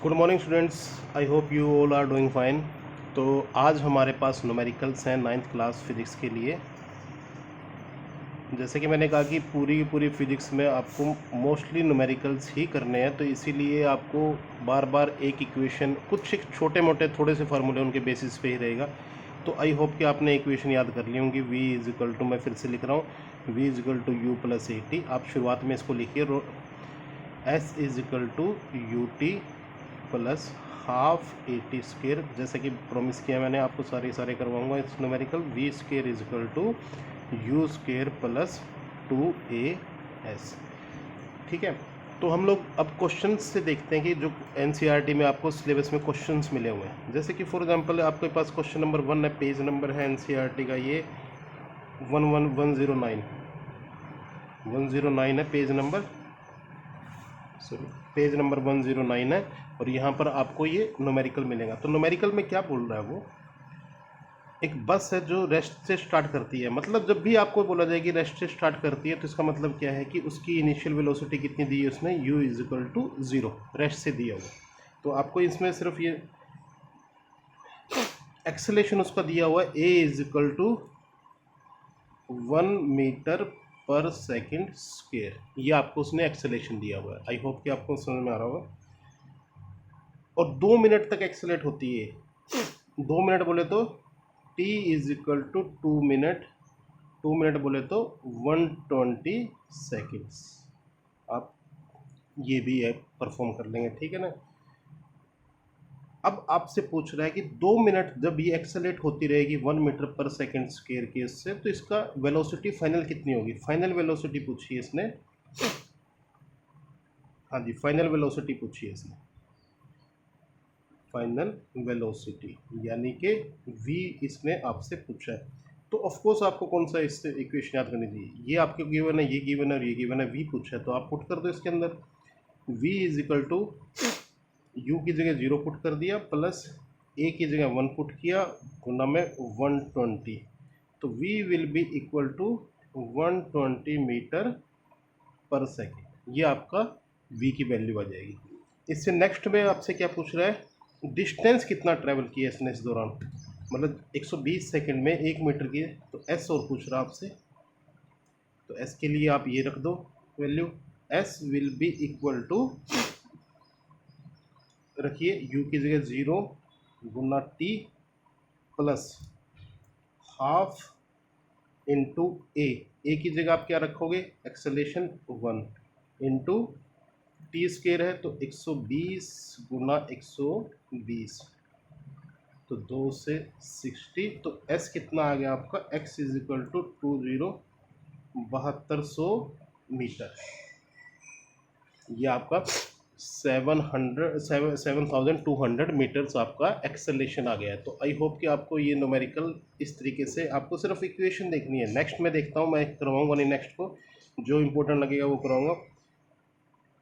Good morning students, I hope you all are doing fine. तो आज हमारे पास numericals हैं 9th क्लास फिज़िक्स के लिए। जैसे कि मैंने कहा कि पूरी की पूरी फिज़िक्स में आपको मोस्टली न्यूमेरिकल्स ही करने हैं, तो इसीलिए आपको बार बार एक इक्वेशन, कुछ एक छोटे मोटे थोड़े से फार्मूले उनके बेसिस पे ही रहेगा। तो आई होप कि आपने इक्वेशन याद कर ली होंगी। v इज इक्वल टू, मैं फिर से लिख रहा हूँ, v is equal to u plus a t. आप शुरुआत में इसको लिखिए, s is equal to u t plus half a t square. जैसे कि प्रॉमिस किया मैंने, आपको सारे करवाऊंगा इस numerical. V square is equal to u square plus 2as। ठीक है, तो हम लोग अब क्वेश्चन से देखते हैं कि जो एनसीईआरटी में आपको सिलेबस में क्वेश्चंस मिले हुए हैं। जैसे कि फॉर एग्जांपल आपके पास क्वेश्चन नंबर 1 है, पेज नंबर है एनसीईआरटी का ये 109 है, page number, sorry, page number 109 है। और यहाँ पर आपको ये न्यूमेरिकल मिलेगा। तो न्यूमेरिकल में क्या बोल रहा है वो, एक बस है जो रेस्ट से स्टार्ट करती है। मतलब जब भी आपको बोला जाए कि रेस्ट से स्टार्ट करती है, तो इसका मतलब क्या है कि उसकी इनिशियल वेलोसिटी कितनी दी है उसने, u is equal to 0, rest से दिया हुआ। तो आपको इसमें सिर्फ ये एक्सेलेरेशन उसका दिया हुआ है, a is equal to 1 metre per second square. ये आपको उसने एक्सेलेरेशन दिया हुआ है। आई होप कि आपको समझ में आ रहा होगा। और 2 मिनट तक एक्सेलेरेट होती है। 2 मिनट बोले तो t is equal to 2 minute, 2 minute बोले तो 120 सेकेंड्स। आप ये भी है परफॉर्म कर लेंगे, ठीक है ना। अब आपसे पूछ रहा है कि 2 मिनट जब ये एक्सेलेरेट होती रहेगी 1 मीटर पर सेकेंड स्क्वायर के इससे, तो इसका वेलोसिटी फाइनल कितनी होगी। फाइनल वेलोसिटी पूछी है इसने। हाँ जी, फाइनल वेलोसिटी पूछी है इसने, फाइनल वेलोसिटी, यानी कि v इसने आपसे पूछा है। तो ऑफ कोर्स आपको कौन सा इससे इक्वेशन याद करनी चाहिए। ये आपके गिवन है, ये गिवन है और ये गिवन है, v पूछा है तो आप पुट कर दो इसके अंदर। v is equal to u की जगह 0 पुट कर दिया, प्लस a की जगह 1 पुट किया, गुना में 120। तो v will be equal to 120 metre per second. ये आपका v की वैल्यू आ जाएगी। इससे नेक्स्ट में आपसे क्या पूछ रहा है, डिस्टेंस कितना ट्रैवल किया इसने इस दौरान, मतलब 120 सेकंड में 1 मीटर की। तो s और पूछ रहा आपसे, तो s के लिए आप ये रख दो value, s will be equal to, रखिए u की जगह 0 गुना t plus half into a की जगह आप क्या रखोगे, एक्सेलेरेशन 1 इंटू टी स्क्वायर है तो 120 गुना 120, तो 2 से 60। तो s कितना आ गया आपका, x is equal to 7200 metre. ये आपका 7200 मीटर्स आपका एक्सेलेरेशन आ गया है। तो आई होप कि आपको ये न्यूमेरिकल इस तरीके से, आपको सिर्फ इक्वेशन देखनी है। नेक्स्ट में देखता हूँ, मैं करवाऊंगा नहीं नेक्स्ट को, जो इंपॉर्टेंट लगेगा वो कराऊंगा।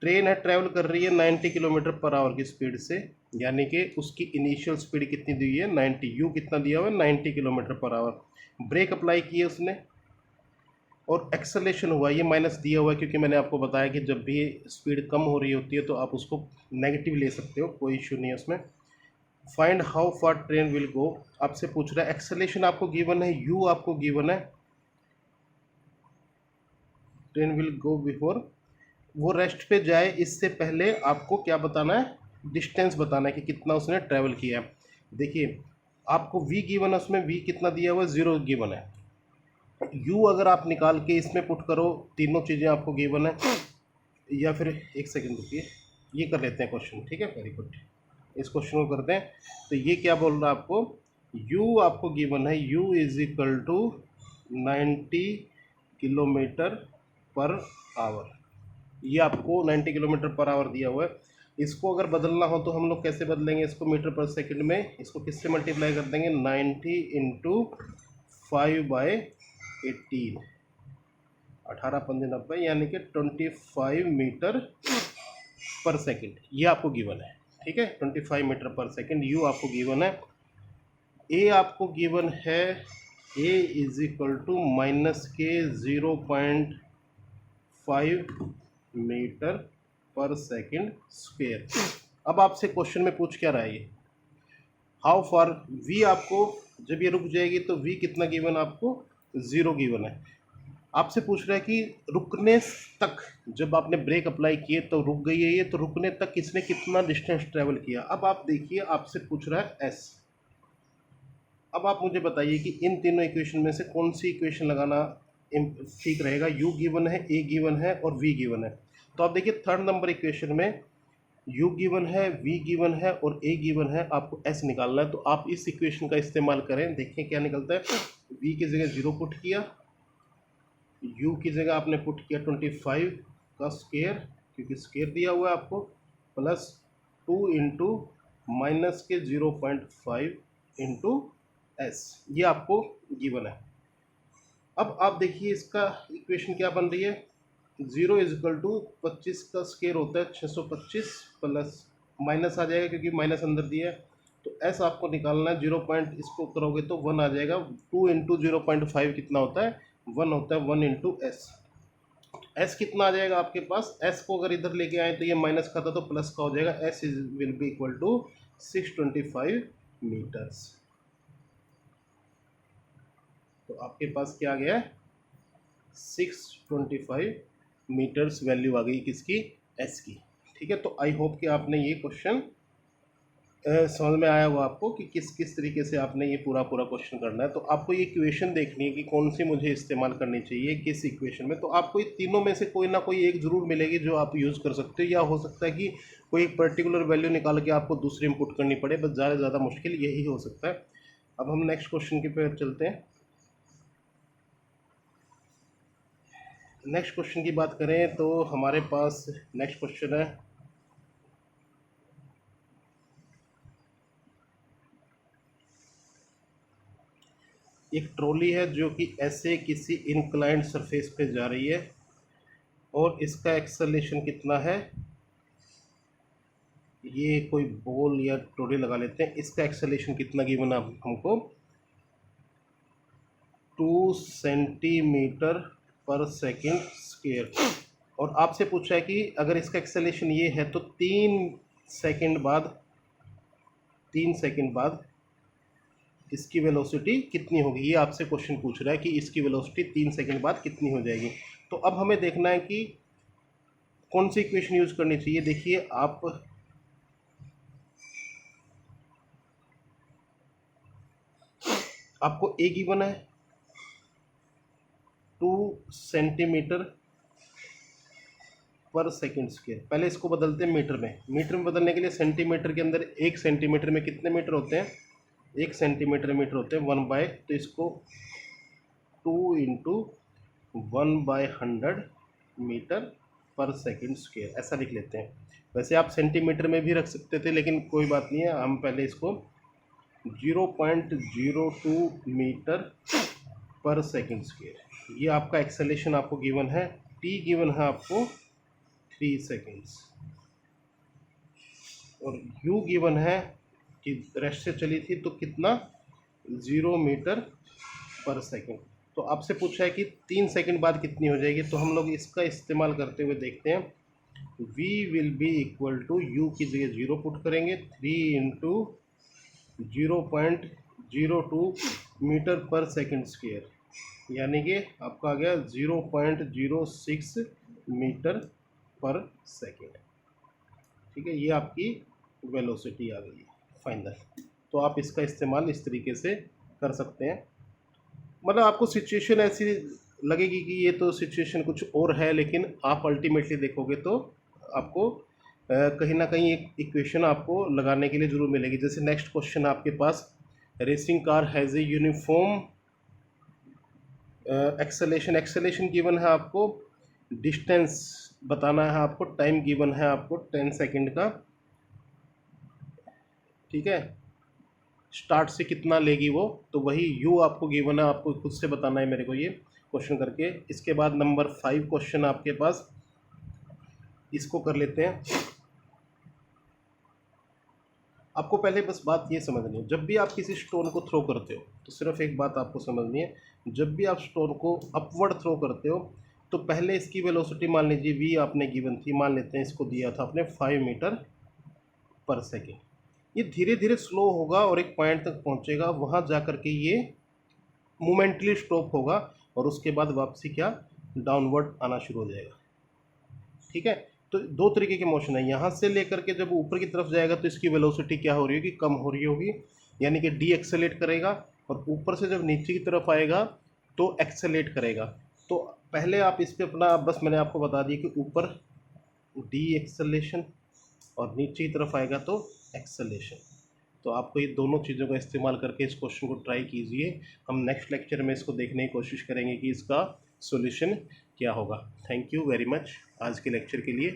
ट्रेन है, ट्रैवल कर रही है 90 किलोमीटर पर आवर की स्पीड से, यानी कि उसकी इनिशियल स्पीड कितनी दी है 90, यू कितना दिया हुआ है 90 kilometre per our. Break apply किए उसने और एक्सेलेरेशन हुआ, ये माइनस दिया हुआ है क्योंकि मैंने आपको बताया कि जब भी स्पीड कम हो रही होती है तो आप उसको नेगेटिव ले सकते हो, कोई इशू नहीं है उसमें। Find how far train will go, आपसे पूछ रहा है। एक्सेलेरेशन आपको गिवन है, यू आपको गिवन है, ट्रेन विल गो बिफोर, वो रेस्ट पे जाए इससे पहले आपको क्या बताना है, डिस्टेंस बताना है कि कितना उसने ट्रैवल किया है। देखिए आपको v गिवन है, उसमें v कितना दिया हुआ है, 0 गिवन है। u अगर आप निकाल के इसमें पुट करो, तीनों चीज़ें आपको गिवन है। या फिर एक सेकंड रुकिए, ये कर लेते हैं क्वेश्चन, ठीक है, वेरी गुड, इस क्वेश्चन को करते हैं। तो ये क्या बोल रहा है आपको, u आपको गिवन है, u is equal to 90 kilometre per hour. ये आपको 90 किलोमीटर पर आवर दिया हुआ है। इसको अगर बदलना हो तो हम लोग कैसे बदलेंगे इसको, मीटर पर सेकंड में। इसको किससे मल्टीप्लाई कर देंगे, 90 इंटू 5/18, 18×5 = 90, यानी कि 25 मीटर पर सेकंड। ये आपको गिवन है, ठीक है, 25 मीटर पर सेकंड यू आपको गिवन है। ए आपको गिवन है, ए इज इक्वल टू माइनस के 0.5 मीटर पर सेकंड स्क्वायर। अब आपसे क्वेश्चन में पूछ क्या रहा है ये, हाउ फार वी, आपको जब ये रुक जाएगी तो वी कितना गिवन, आपको 0 गिवन है। आपसे पूछ रहा है कि रुकने तक, जब आपने ब्रेक अप्लाई किए तो रुक गई है ये, तो रुकने तक किसने कितना डिस्टेंस ट्रेवल किया। अब आप देखिए, आपसे पूछ रहा है एस। अब आप मुझे बताइए कि इन तीनों इक्वेशन में से कौन सी इक्वेशन लगाना ठीक रहेगा। यू गिवन है, ए गिवन है और वी गिवन है। तो आप देखिए थर्ड नंबर इक्वेशन में यू गिवन है, वी गिवन है और ए गिवन है, आपको एस निकालना है। तो आप इस इक्वेशन का इस्तेमाल करें, देखें क्या निकलता है। वी की जगह 0 पुट किया, यू की जगह आपने पुट किया 25 का स्क्वायर, क्योंकि स्क्वायर दिया हुआ है आपको, प्लस 2 इंटू माइनस के 0.5 इंटू एस, ये आपको गिवन है। अब आप देखिए इसका इक्वेशन क्या बन रही है। 0 इज इक्वल टू 25 का स्क्वायर होता है 625, प्लस माइनस आ जाएगा क्योंकि माइनस अंदर दिया है। तो एस आपको निकालना है, 0 पॉइंट इसको करोगे तो 1 आ जाएगा। 2 इंटू 0.5 कितना होता है, 1 होता है। 1 इंटू एस, एस कितना आ जाएगा आपके पास। एस को अगर इधर लेके आए तो ये माइनस का था तो प्लस का हो जाएगा। S is will be equal to 625 metres. तो आपके पास क्या आ गया है, 625 मीटर्स वैल्यू आ गई किसकी, एस की। ठीक है, तो आई होप कि आपने ये क्वेश्चन समझ में आया हुआ आपको कि किस किस तरीके से आपने ये पूरा क्वेश्चन करना है। तो आपको ये इक्वेशन देखनी है कि कौन सी मुझे इस्तेमाल करनी चाहिए किस इक्वेशन में। तो आपको ये तीनों में से कोई ना कोई एक ज़रूर मिलेगी जो आप यूज़ कर सकते हो, या हो सकता है कि कोई एक पर्टिकुलर वैल्यू निकाल के आपको दूसरी इनपुट करनी पड़े, बस ज़्यादा से ज़्यादा मुश्किल यही हो सकता है। अब हम नेक्स्ट क्वेश्चन की तरफ चलते हैं। नेक्स्ट क्वेश्चन की बात करें तो हमारे पास नेक्स्ट क्वेश्चन है, एक ट्रॉली है जो कि ऐसे किसी इंक्लाइंड सरफेस पे जा रही है और इसका एक्सेलरेशन कितना है। ये कोई बॉल या ट्रॉली लगा लेते हैं, इसका एक्सेलरेशन कितना गिवन है हमको, 2 सेंटीमीटर पर सेकेंड स्क्वायर। और आपसे पूछा है कि अगर इसका एक्सेलरेशन ये है तो 3 सेकंड बाद इसकी वेलोसिटी कितनी होगी। ये आपसे क्वेश्चन पूछ रहा है कि इसकी वेलोसिटी 3 सेकंड बाद कितनी हो जाएगी। तो अब हमें देखना है कि कौन सी इक्वेशन यूज़ करनी चाहिए। देखिए आप आपको ए गिवन है 2 सेंटीमीटर पर सेकेंड स्क्वायर। पहले इसको बदलते हैं मीटर में। मीटर में बदलने के लिए सेंटीमीटर के अंदर 1 सेंटीमीटर में कितने मीटर होते हैं, 1 सेंटीमीटर मीटर होते हैं 1 बाय, तो इसको 2 into 1/100 metre per second square ऐसा लिख लेते हैं। वैसे आप सेंटीमीटर में भी रख सकते थे, लेकिन कोई बात नहीं है, हम पहले इसको 0.02 मीटर पर सेकेंड स्क्वायर। ये आपका एक्सेलेरेशन आपको गिवन है। टी गिवन है आपको 3 सेकेंड्स, और यू गिवन है कि रेस्ट से चली थी तो कितना, 0 मीटर पर सेकेंड। तो आपसे पूछा है कि 3 सेकंड बाद कितनी हो जाएगी। तो हम लोग इसका इस्तेमाल करते हुए देखते हैं। v will be equal to, u की जगह 0 पुट करेंगे, 3 into 0.02 metre per second square, यानी कि आपका आ गया 0.06 मीटर पर सेकेंड। ठीक है, ये आपकी वेलोसिटी आ गई है फाइनल। तो आप इसका इस्तेमाल इस तरीके से कर सकते हैं। मतलब आपको सिचुएशन ऐसी लगेगी कि ये तो सिचुएशन कुछ और है, लेकिन आप अल्टीमेटली देखोगे तो आपको कहीं ना कहीं एक इक्वेशन आपको लगाने के लिए ज़रूर मिलेगी। जैसे नेक्स्ट क्वेश्चन आपके पास, racing car has a uniform acceleration given है आपको, डिस्टेंस बताना है आपको, टाइम गिवन है आपको 10 सेकंड का। ठीक है, स्टार्ट से कितना लेगी वो, तो वही यू आपको गिवन है, आपको खुद से बताना है मेरे को ये क्वेश्चन करके। इसके बाद नंबर 5 क्वेश्चन आपके पास, इसको कर लेते हैं। आपको पहले बस बात ये समझनी है, जब भी आप किसी स्टोन को थ्रो करते हो तो सिर्फ एक बात आपको समझनी है, जब भी आप स्टोन को अपवर्ड थ्रो करते हो तो पहले इसकी वेलोसिटी मान लीजिए v आपने गिवन थी, मान लेते हैं इसको दिया था आपने 5 मीटर पर सेकेंड। ये धीरे धीरे स्लो होगा और एक पॉइंट तक पहुंचेगा, वहां जा कर के ये मोमेंटली स्टॉप होगा और उसके बाद वापसी क्या डाउनवर्ड आना शुरू हो जाएगा। ठीक है, तो दो तरीके के मोशन है। यहाँ से लेकर के जब ऊपर की तरफ जाएगा तो इसकी वेलोसिटी क्या हो रही होगी, कम हो रही होगी, यानी कि डी एक्सेलेट करेगा, और ऊपर से जब नीचे की तरफ आएगा तो एक्सेलेट करेगा। तो पहले आप इस पर अपना, बस मैंने आपको बता दिया कि ऊपर डी एक्सेलेशन और नीचे की तरफ आएगा तो एक्सेलेशन। तो आपको ये दोनों चीज़ों का इस्तेमाल करके इस क्वेश्चन को ट्राई कीजिए। हम नेक्स्ट लेक्चर में इसको देखने की कोशिश करेंगे कि इसका सॉल्यूशन क्या होगा। थैंक यू वेरी मच आज के लेक्चर के लिए।